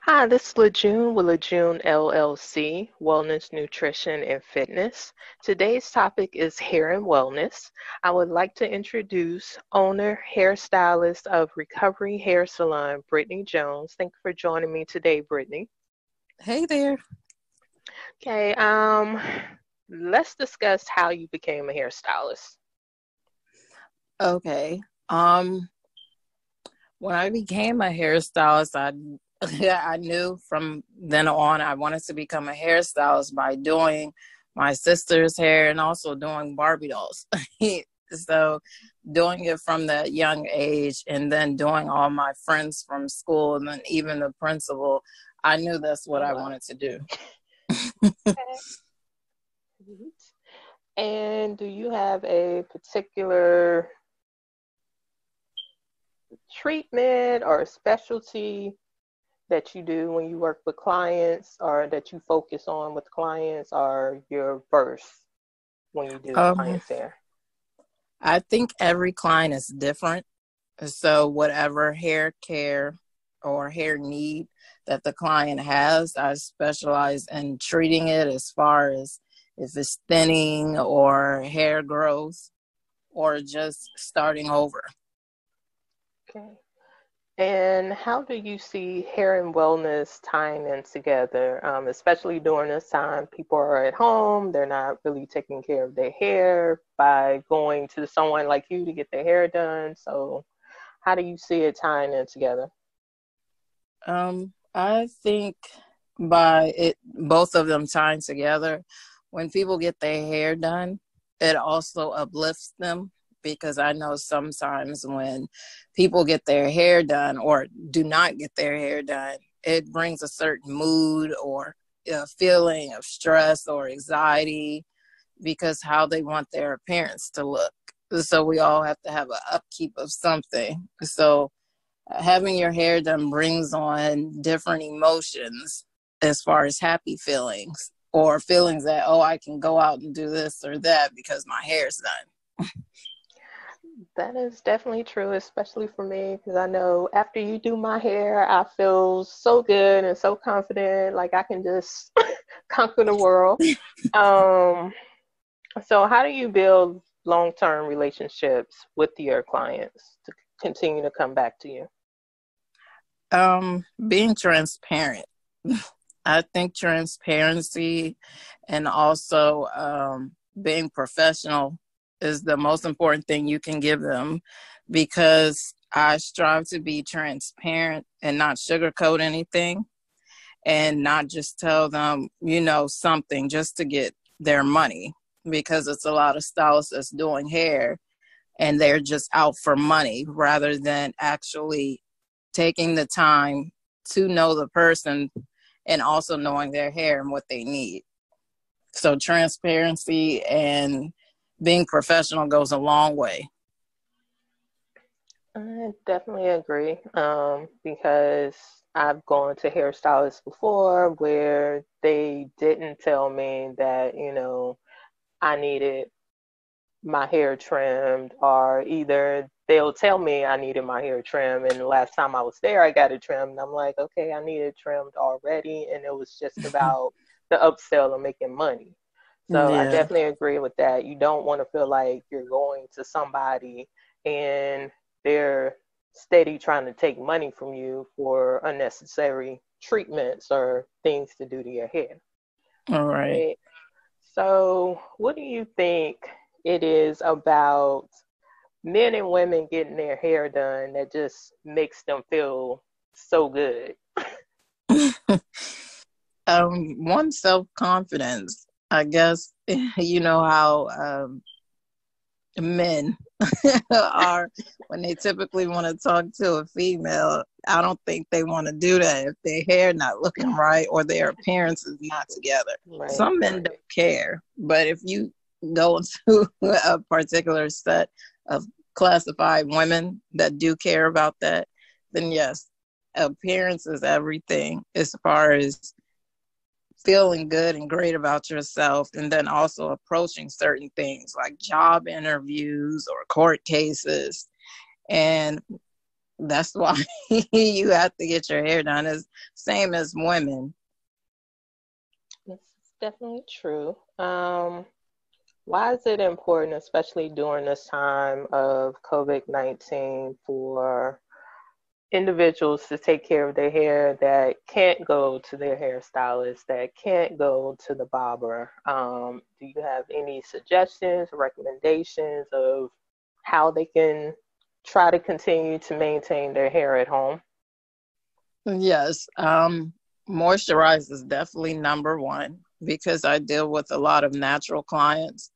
Hi, this is LaJune with LaJune LLC, Wellness, Nutrition, and Fitness. Today's topic is hair and wellness. I would like to introduce owner, hairstylist of Recovery Hair Salon, Brittany Jones. Thank you for joining me today, Brittany. Hey there. Okay, let's discuss how you became a hairstylist. Okay. Um, when I became a hairstylist, I I knew from then on I wanted to become a hairstylist by doing my sister's hair and also doing Barbie dolls. So doing it from that young age and then doing all my friends from school and then even the principal, I knew that's what Oh, I wow. wanted to do. Okay. And do you have a particular treatment or a specialty that you do when you work with clients or that you focus on with clients or your verse when you do Um, clients hair? I think every client is different. So whatever hair care or hair need that the client has, I specialize in treating it as far as if it's thinning or hair growth or just starting over. Okay. And how do you see hair and wellness tying in together, especially during this time? People are at home, they're not really taking care of their hair by going to someone like you to get their hair done. So, how do you see it tying in together? I think by it both of them tying together, when people get their hair done, it also uplifts them because I know sometimes when people get their hair done or do not get their hair done, it brings a certain mood or a feeling of stress or anxiety because how they want their appearance to look. So we all have to have an upkeep of something. So having your hair done brings on different emotions as far as happy feelings or feelings that, oh, I can go out and do this or that because my hair's done. That is definitely true, especially for me, because I know after you do my hair, I feel so good and so confident, like I can just conquer the world. Um, so how do you build long-term relationships with your clients to continue to come back to you? Being transparent. I think transparency and also being professional is the most important thing you can give them because I strive to be transparent and not sugarcoat anything and not just tell them, something just to get their money because it's a lot of stylists that's doing hair and they're just out for money rather than actually taking the time to know the person and also knowing their hair and what they need. So transparency and being professional goes a long way. I definitely agree, because I've gone to hairstylists before where they didn't tell me that, I needed my hair trimmed, or either they'll tell me I needed my hair trimmed, and the last time I was there, I got it trimmed. And I'm like, okay, I need it trimmed already, and it was just about the upsell and making money. So I Yeah. definitely agree with that. You don't want to feel like you're going to somebody and they're steady trying to take money from you for unnecessary treatments or things to do to your hair. All right. Right? So, what do you think it is about men and women getting their hair done that just makes them feel so good? One, self-confidence. I guess you know how men are when they typically want to talk to a female. I don't think they want to do that if their hair not looking right or their appearance is not together. Right, Some men right. don't care, but if you go into a particular set of classified women that do care about that, then yes, appearance is everything as far as feeling good and great about yourself, and then also approaching certain things like job interviews or court cases. And That's why you have to get your hair done. It's same as women. This is definitely true. Why is it important, especially during this time of COVID-19, for individuals to take care of their hair that can't go to their hairstylist, that can't go to the barber? Do you have any suggestions, recommendations of how they can try to continue to maintain their hair at home? Yes. Moisturize is definitely number one because I deal with a lot of natural clients.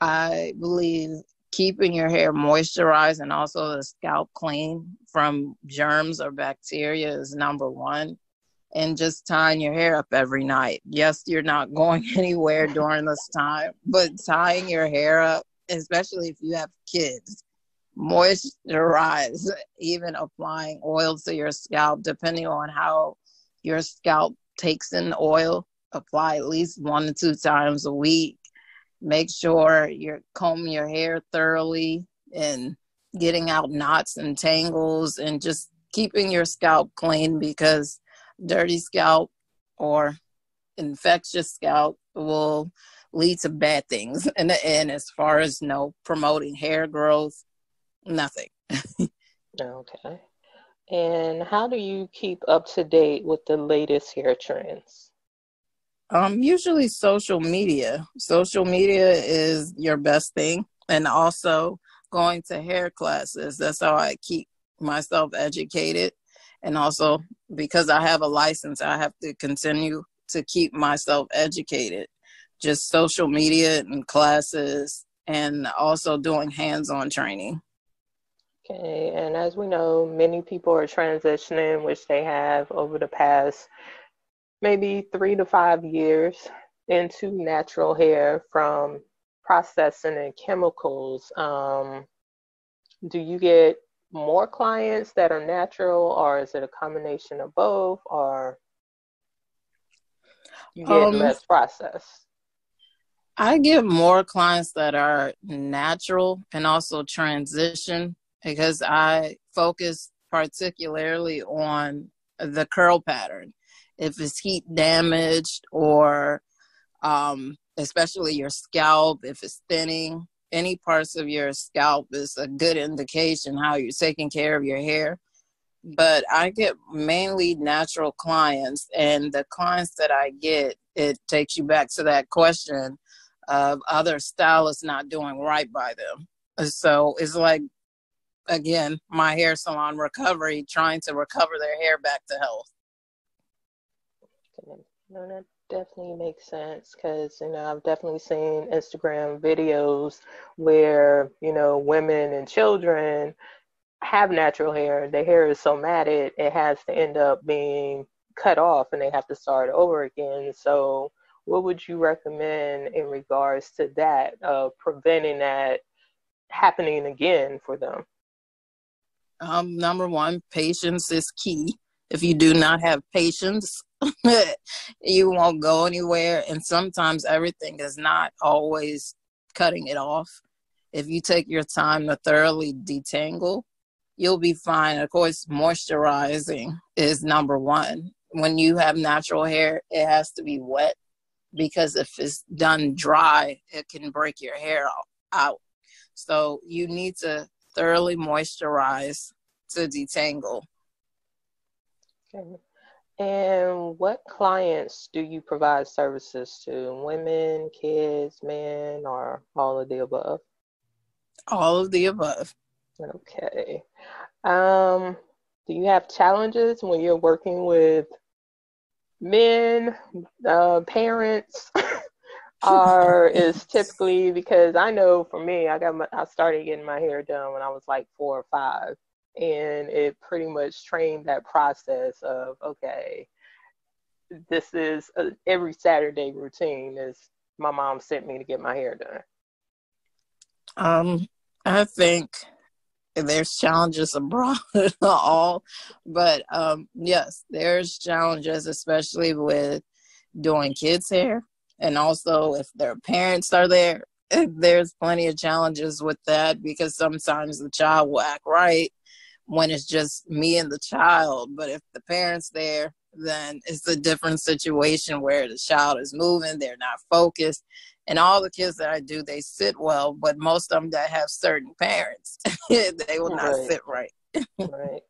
I believe keeping your hair moisturized and also the scalp clean from germs or bacteria is number one. And just tying your hair up every night. Yes, you're not going anywhere during this time, but tying your hair up, especially if you have kids, moisturize, even applying oil to your scalp, depending on how your scalp takes in oil, apply at least 1 to 2 times a week. Make sure you're combing your hair thoroughly and getting out knots and tangles and just keeping your scalp clean because dirty scalp or infectious scalp will lead to bad things in the end as far as promoting hair growth, nothing. Okay. And how do you keep up to date with the latest hair trends? Usually social media. Social media is your best thing. And also going to hair classes. That's how I keep myself educated. And also because I have a license, I have to continue to keep myself educated. Just social media and classes and also doing hands-on training. Okay, and as we know, many people are transitioning, which they have over the past maybe 3 to 5 years into natural hair from processing and chemicals. Do you get more clients that are natural, or is it a combination of both, or you get Um, less processed? I get more clients that are natural and also transition because I focus particularly on the curl pattern. If it's heat damaged or especially your scalp, if it's thinning, any parts of your scalp is a good indication how you're taking care of your hair. But I get mainly natural clients, and the clients that I get, it takes you back to that question of other stylists not doing right by them. So it's like, again, my hair salon recovery, trying to recover their hair back to health. Okay. No, that definitely makes sense because, I've definitely seen Instagram videos where, women and children have natural hair. Their hair is so matted, it has to end up being cut off and they have to start over again. So, what would you recommend in regards to that, preventing that happening again for them? Number one, patience is key. If you do not have patience, you won't go anywhere. And sometimes everything is not always cutting it off. If you take your time to thoroughly detangle, you'll be fine. Of course, moisturizing is number one. When you have natural hair, it has to be wet because if it's done dry, it can break your hair out. So you need to thoroughly moisturize to detangle. Okay. And what clients do you provide services to? Women, kids, men, or all of the above? All of the above. Okay. Um, do you have challenges when you're working with men, parents, or is typically because I know for me, I started getting my hair done when I was like 4 or 5, and it pretty much trained that process of okay, this is every Saturday routine is my mom sent me to get my hair done. Um, I think there's challenges abroad all, but yes, there's challenges, especially with doing kids' hair, and also if their parents are there. There's plenty of challenges with that because sometimes the child will act right, when it's just me and the child. But if the parent's there, then it's a different situation where the child is moving, they're not focused. And all the kids that I do, they sit well, but most of them that have certain parents, they will not Right. sit right. Right.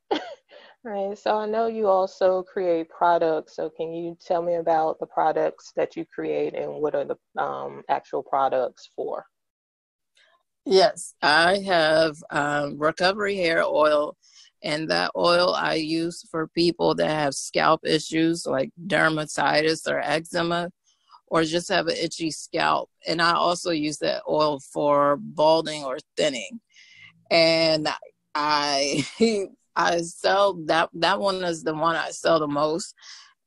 Right. So I know you also create products. So can you tell me about the products that you create and what are the actual products for? Yes, I have recovery hair oil, and that oil I use for people that have scalp issues like dermatitis or eczema, or just have an itchy scalp. And I also use that oil for balding or thinning. And I I sell that one is the one I sell the most.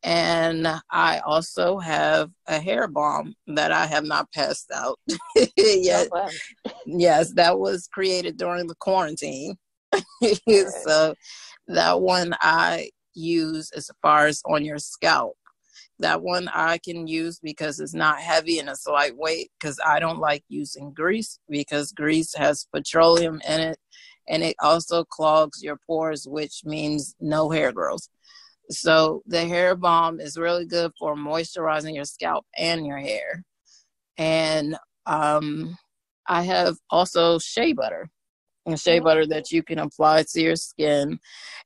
And I also have a hair balm that I have not passed out Oh, yet. wow. Yes, that was created during the quarantine. Right. So that one I use as far as on your scalp. That one I can use because it's not heavy and it's lightweight, because I don't like using grease because grease has petroleum in it, and it also clogs your pores, which means no hair growth. So the hair balm is really good for moisturizing your scalp and your hair. And I have also shea butter, and shea Oh, butter that you can apply to your skin.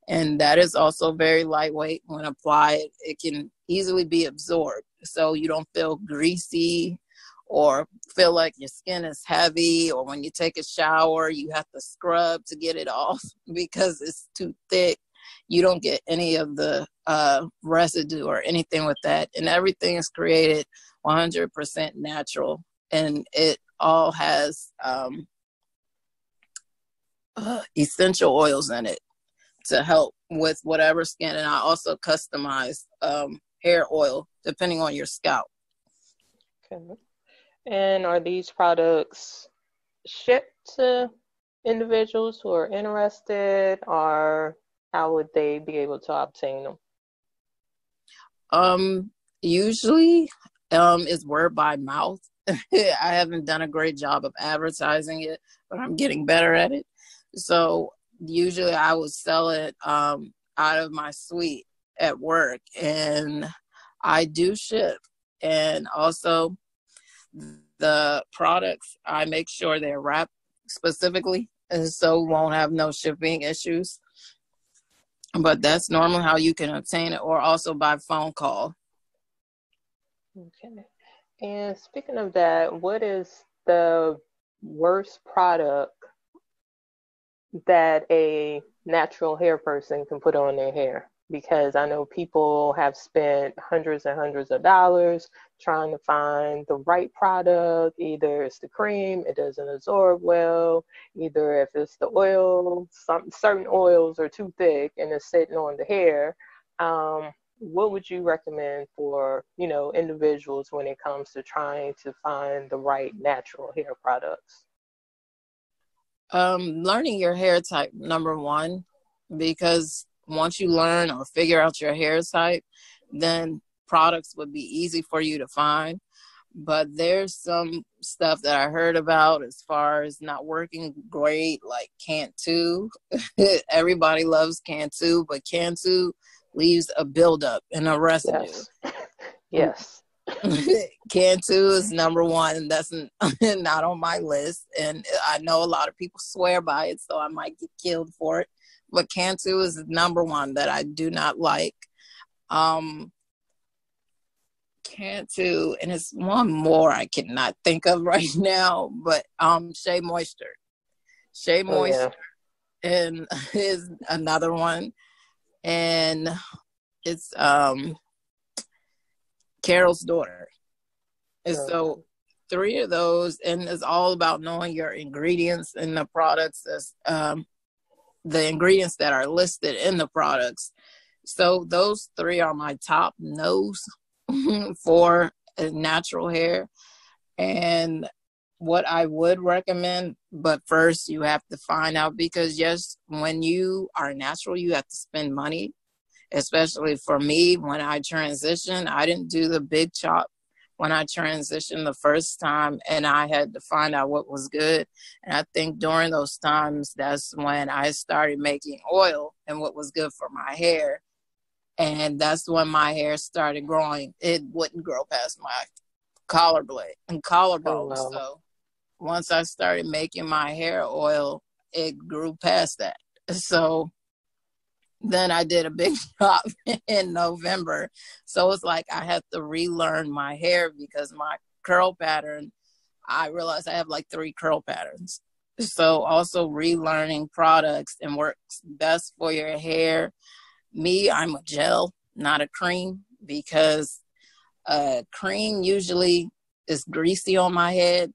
And that is also very lightweight. When applied, it can easily be absorbed. So you don't feel greasy or feel like your skin is heavy, or when you take a shower, you have to scrub to get it off because it's too thick. You don't get any of the residue or anything with that. And everything is created 100% natural. And it all has essential oils in it to help with whatever skin. And I also customize hair oil depending on your scalp. okay. And are these products shipped to individuals who are interested, or how would they be able to obtain them? Usually is word by mouth. I haven't done a great job of advertising it, but I'm getting better at it. So usually I would sell it out of my suite at work, and I do ship. And also the products, I make sure they're wrapped specifically, and so we won't have no shipping issues. But that's normally how you can obtain it, or also by phone call. Okay. And speaking of that, what is the worst product that a natural hair person can put on their hair? Because I know people have spent hundreds and hundreds of dollars trying to find the right product. Either it's the cream, it doesn't absorb well, either if it's the oil, some certain oils are too thick and it's sitting on the hair. What would you recommend for, individuals when it comes to trying to find the right natural hair products? Learning your hair type, number one, because once you learn or figure out your hair type, then products would be easy for you to find. But there's some stuff that I heard about as far as not working great, like Cantu. Everybody loves Cantu, but Cantu leaves a buildup and a residue. Yes. Yes. Cantu is number one. That's not on my list. And I know a lot of people swear by it, so I might get killed for it. But Cantu is number one that I do not like. Um, Cantu, and it's one more I cannot think of right now, but Shea Moisture. Shea Oh, yeah. Moisture and is another one. And it's Carol's daughter. And Okay. so three of those, and it's all about knowing your ingredients in the products, as the ingredients that are listed in the products. So those three are my top no's for natural hair. And what I would recommend, but first you have to find out, because yes, when you are natural, you have to spend money. Especially for me, when I transitioned, I didn't do the big chop when I transitioned the first time, and I had to find out what was good. And I think during those times, that's when I started making oil and what was good for my hair. And that's when my hair started growing. It wouldn't grow past my collar blade and Oh, collarbone. wow. So once I started making my hair oil, it grew past that. So then I did a big shop in November. So it's like I had to relearn my hair because my curl pattern, I realized I have like 3 curl patterns. So also relearning products and works best for your hair. Me, I'm a gel, not a cream, because cream usually is greasy on my head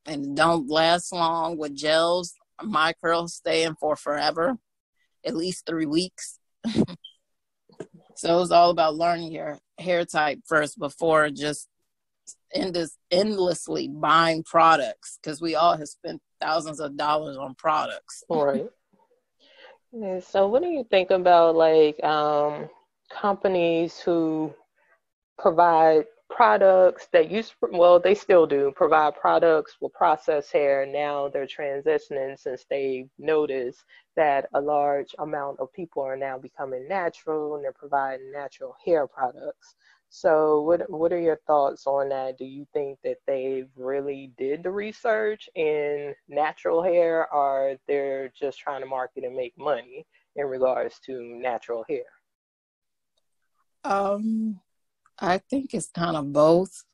and don't last long. With gels, my curls stay in for forever, at least 3 weeks. So it's all about learning your hair type first before just endlessly buying products, because we all have spent thousands of dollars on products. Right. Yeah, so what do you think about like companies who provide products that well, they still do provide products with processed hair. Now they're transitioning since they noticed that a large amount of people are now becoming natural and they're providing natural hair products. So what are your thoughts on that? Do you think that they really did the research in natural hair, or they're just trying to market and make money in regards to natural hair? Um, I think it's kind of both,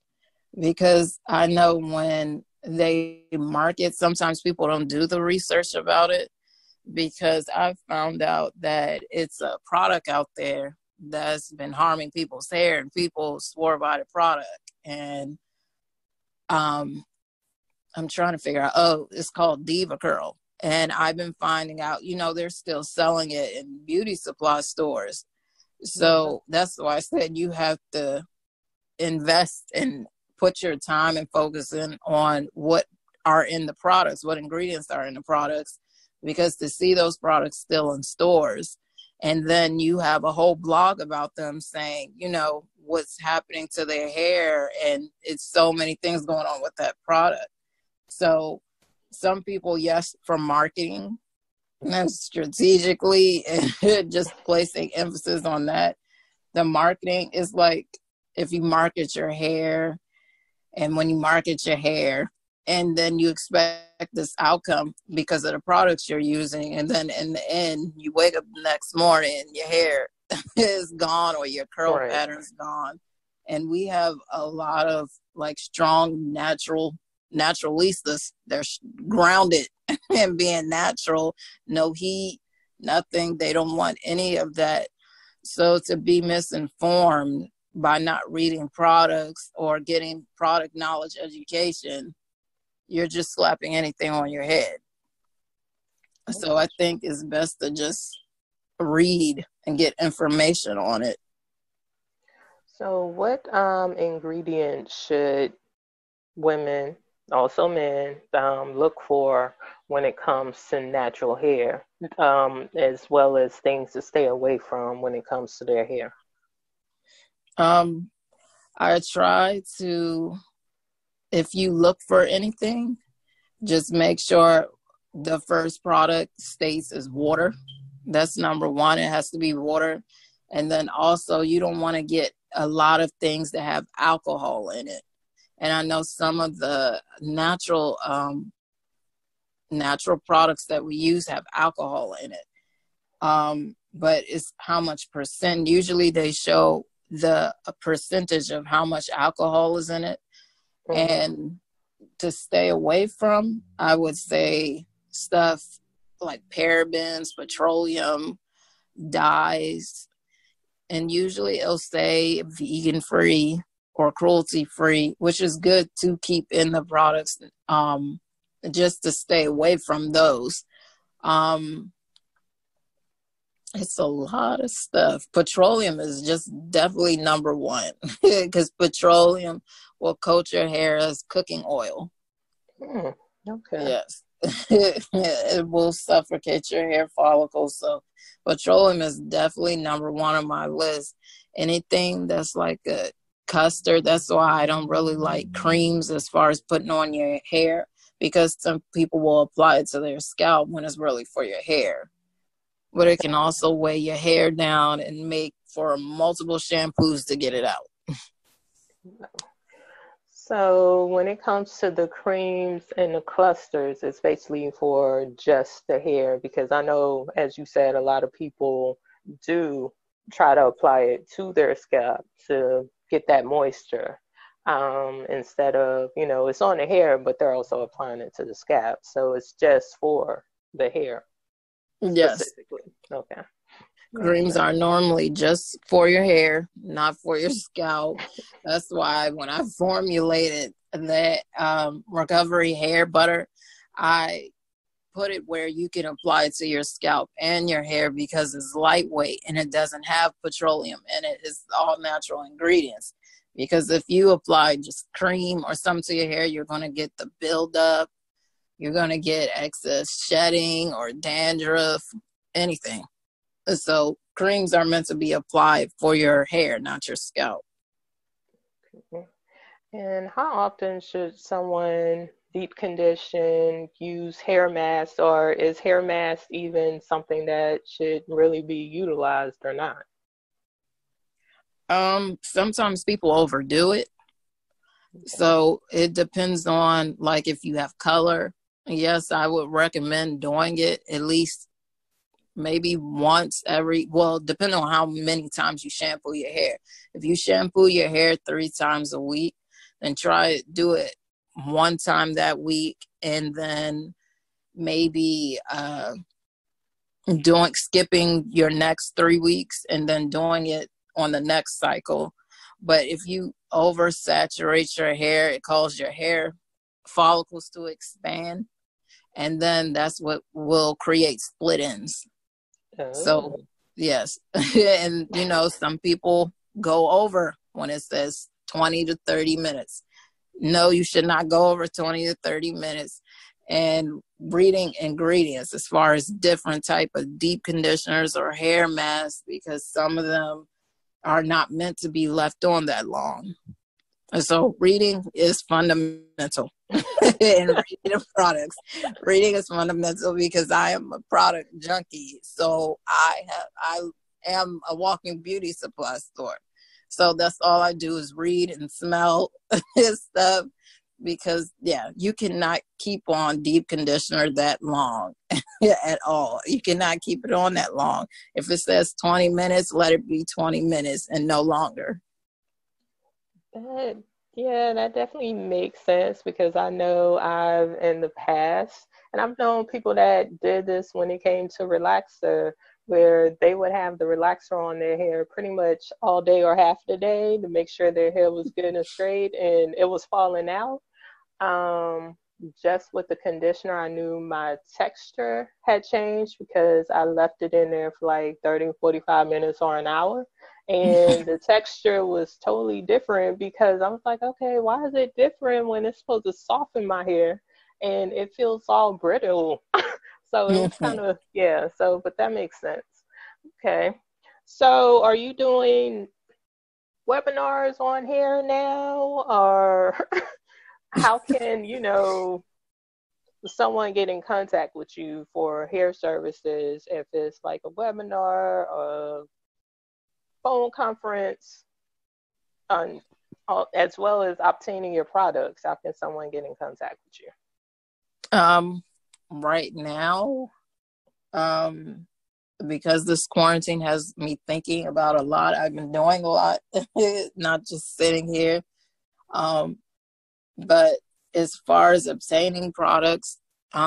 because I know when they market, sometimes people don't do the research about it, because I found out that it's a product out there that's been harming people's hair and people swore by the product. And um, I'm trying to figure out, oh, it's called Diva Curl. And I've been finding out, they're still selling it in beauty supply stores. Okay. So that's why I said you have to invest and put your time and focus in on what are in the products, what ingredients are in the products, because to see those products still in stores, and then you have a whole blog about them saying, what's happening to their hair, and it's so many things going on with that product. So some people, yes, for marketing and strategically and just placing emphasis on that. The marketing is like, if you market your hair, and when you market your hair and then you expect this outcome because of the products you're using, and then in the end you wake up the next morning and your hair is gone or your curl Right. pattern's gone. And we have a lot of like strong naturalistas. They're grounded in being natural, no heat, nothing. They don't want any of that. So to be misinformed by not reading products or getting product knowledge education, you're just slapping anything on your head. So I think it's best to just read and get information on it. So what ingredients should women, also men, look for when it comes to natural hair, as well as things to stay away from when it comes to their hair? Um, I try to, if you look for anything, just make sure the first product states is water. That's number one. It has to be water. And then also, you don't want to get a lot of things that have alcohol in it. And I know some of the natural products that we use have alcohol in it. But it's how much percent. Usually they show the a percentage of how much alcohol is in it. Mm-hmm. And to stay away from, I would say stuff like parabens, petroleum, dyes, and usually it'll say vegan free or cruelty free, which is good to keep in the products, just to stay away from those. Um, it's a lot of stuff. Petroleum is just definitely number one, because petroleum will coat your hair as cooking oil. Mm, okay. Yes. It will suffocate your hair follicles. So petroleum is definitely number one on my list. Anything that's like a custard. That's why I don't really like creams as far as putting on your hair, because some people will apply it to their scalp when it's really for your hair. But it can also weigh your hair down and make for multiple shampoos to get it out. So when it comes to the creams and the clusters, it's basically for just the hair because I know, as you said, a lot of people do try to apply it to their scalp to get that moisture. Instead of, it's on the hair, but they're also applying it to the scalp. So it's just for the hair Yes. specifically. Okay. Creams are normally just for your hair, not for your scalp. That's why when I formulated that recovery hair butter, I put it where you can apply it to your scalp and your hair because it's lightweight and it doesn't have petroleum in it. It's all natural ingredients. Because if you apply just cream or something to your hair, you're going to get the buildup. You're going to get excess shedding or dandruff, anything. So creams are meant to be applied for your hair, not your scalp. And how often should someone deep condition, use hair masks, or is hair mask even something that should really be utilized or not? Sometimes people overdo it. So it depends on, like, if you have color. Yes, I would recommend doing it at least maybe once depending on how many times you shampoo your hair. If you shampoo your hair 3 times a week, then do it one time that week, and then maybe skipping your next 3 weeks and then doing it on the next cycle. But if you oversaturate your hair, it causes your hair follicles to expand, and then that's what will create split ends. So, Oh. yes. And, some people go over when it says 20 to 30 minutes. No, you should not go over 20 to 30 minutes. And reading ingredients as far as different type of deep conditioners or hair masks, because some of them are not meant to be left on that long. And so reading is fundamental. And reading the products. Reading is fundamental because I am a product junkie. So I am a walking beauty supply store. So that's all I do is read and smell stuff. Because you cannot keep on deep conditioner that long at all. You cannot keep it on that long. If it says 20 minutes, let it be 20 minutes and no longer. That definitely makes sense because I know I've in the past, and I've known people that did this when it came to relaxer, where they would have the relaxer on their hair pretty much all day or half the day to make sure their hair was good and straight, and it was falling out. Um, just with the conditioner, I knew my texture had changed because I left it in there for like 30, 45 minutes or an hour. And the texture was totally different because I was like, okay, why is it different when it's supposed to soften my hair? And it feels all brittle. So it was kind of, but that makes sense. Okay. So are you doing webinars on hair now, or how can, someone get in contact with you for hair services if it's like a webinar or phone conference, as well as obtaining your products? How can someone get in contact with you? Right now, because this quarantine has me thinking about a lot, I've been doing a lot, not just sitting here. But as far as obtaining products,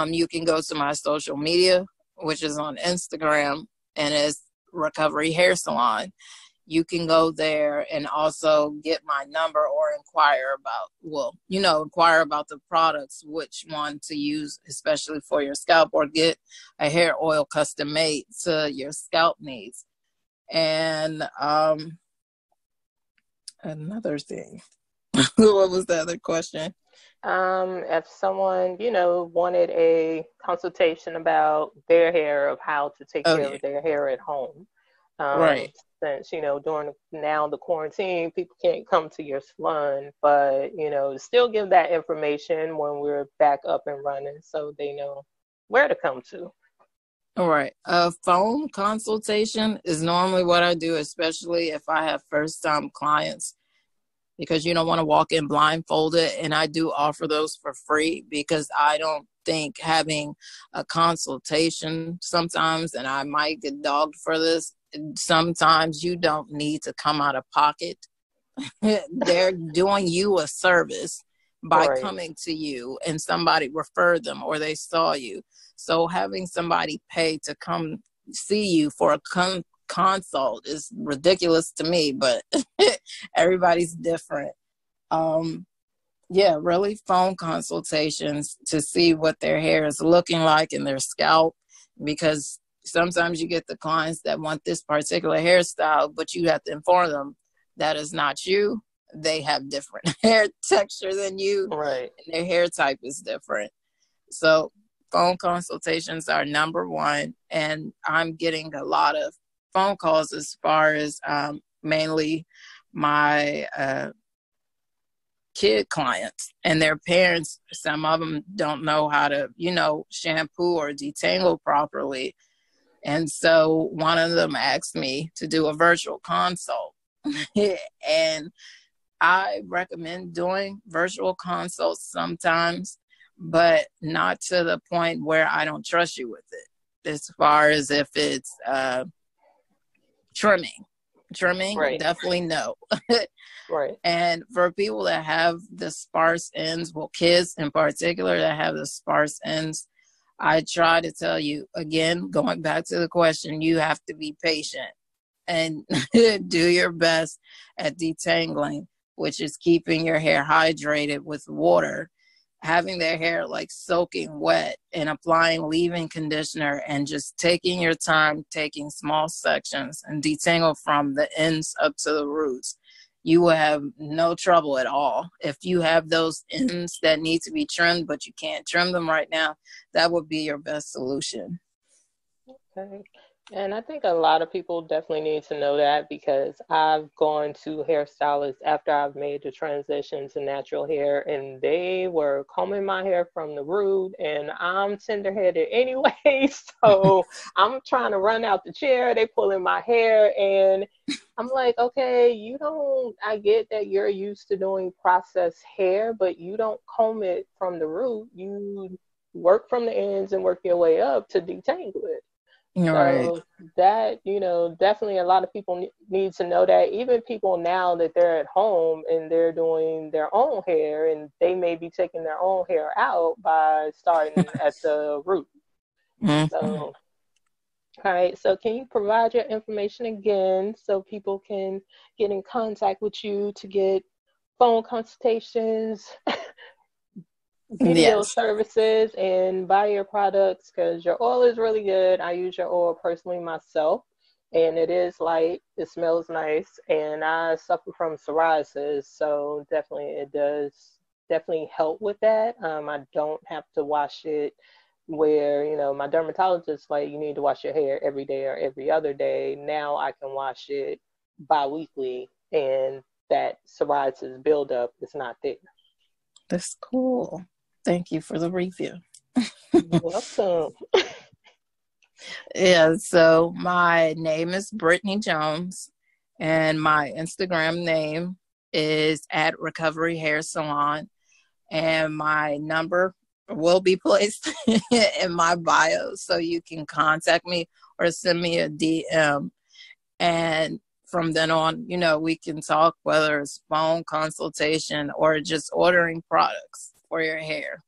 you can go to my social media, which is on Instagram, and it's Recovery Hair Salon. You can go there and also get my number or inquire about the products, which one to use, especially for your scalp, or get a hair oil custom made to your scalp needs. And another thing. What was the other question? If someone, wanted a consultation about their hair, of how to take care of their hair at home. Right. since, during now the quarantine, people can't come to your salon, but, still give that information when we're back up and running so they know where to come to. All right. A phone consultation is normally what I do, especially if I have first time clients, because you don't want to walk in blindfolded. And I do offer those for free because I don't think having a consultation sometimes, and I might get dogged for this, sometimes you don't need to come out of pocket. They're doing you a service by Right. coming to you, and somebody referred them or they saw you. So having somebody pay to come see you for a consult is ridiculous to me, but everybody's different. Yeah, really phone consultations to see what their hair is looking like in their scalp, because sometimes you get the clients that want this particular hairstyle, but you have to inform them that is not you. They have different hair texture than you, Right. and their hair type is different. So phone consultations are number one, and I'm getting a lot of phone calls as far as mainly my kid clients and their parents. Some of them don't know how to, shampoo or detangle properly. And so one of them asked me to do a virtual consult. And I recommend doing virtual consults sometimes, but not to the point where I don't trust you with it. As far as if it's trimming, Right. definitely no. Right. And for people that have the sparse ends, well, kids in particular that have the sparse ends, I try to tell you, again, going back to the question, you have to be patient and do your best at detangling, which is keeping your hair hydrated with water, having their hair like soaking wet and applying leave-in conditioner and just taking your time, taking small sections and detangle from the ends up to the roots. You will have no trouble at all. If you have those ends that need to be trimmed, but you can't trim them right now, that would be your best solution. Okay. And I think a lot of people definitely need to know that because I've gone to hairstylists after I've made the transition to natural hair, and they were combing my hair from the root, and I'm tender-headed anyway, so I'm trying to run out the chair. They pulling my hair, and I'm like, okay, I get that you're used to doing processed hair, but you don't comb it from the root. You work from the ends and work your way up to detangle it. Right. So that, definitely a lot of people need to know that. Even people now that they're at home and they're doing their own hair and they may be taking their own hair out by starting at the root. Mm-hmm. So, all right. So can you provide your information again so people can get in contact with you to get phone consultations, video Yes. services, and buy your products because your oil is really good. I use your oil personally myself, and it is light. It smells nice, and I suffer from psoriasis, so definitely it does definitely help with that. I don't have to wash it where my dermatologist like you need to wash your hair every day or every other day. Now I can wash it bi-weekly, and that psoriasis buildup is not there. That's cool. Thank you for the review. You're welcome. Yeah, so my name is Brittany Jones, and my Instagram name is at Recovery Hair Salon, and my number will be placed in my bio so you can contact me or send me a DM. And from then on, we can talk whether it's phone consultation or just ordering products for your hair.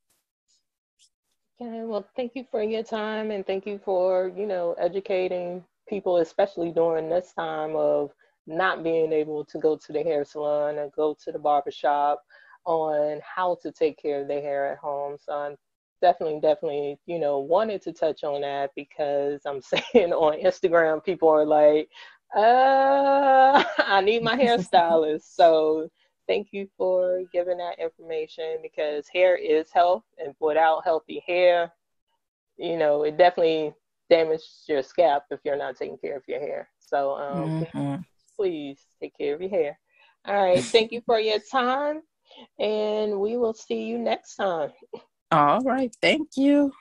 Okay, well, thank you for your time and thank you for, educating people, especially during this time of not being able to go to the hair salon or go to the barber shop on how to take care of their hair at home. So I'm definitely, wanted to touch on that because I'm saying on Instagram, people are like, I need my hairstylist. So thank you for giving that information because hair is health, and without healthy hair, it definitely damage your scalp if you're not taking care of your hair. So Mm-hmm. please take care of your hair. All right. Thank you for your time, and we will see you next time. All right. Thank you.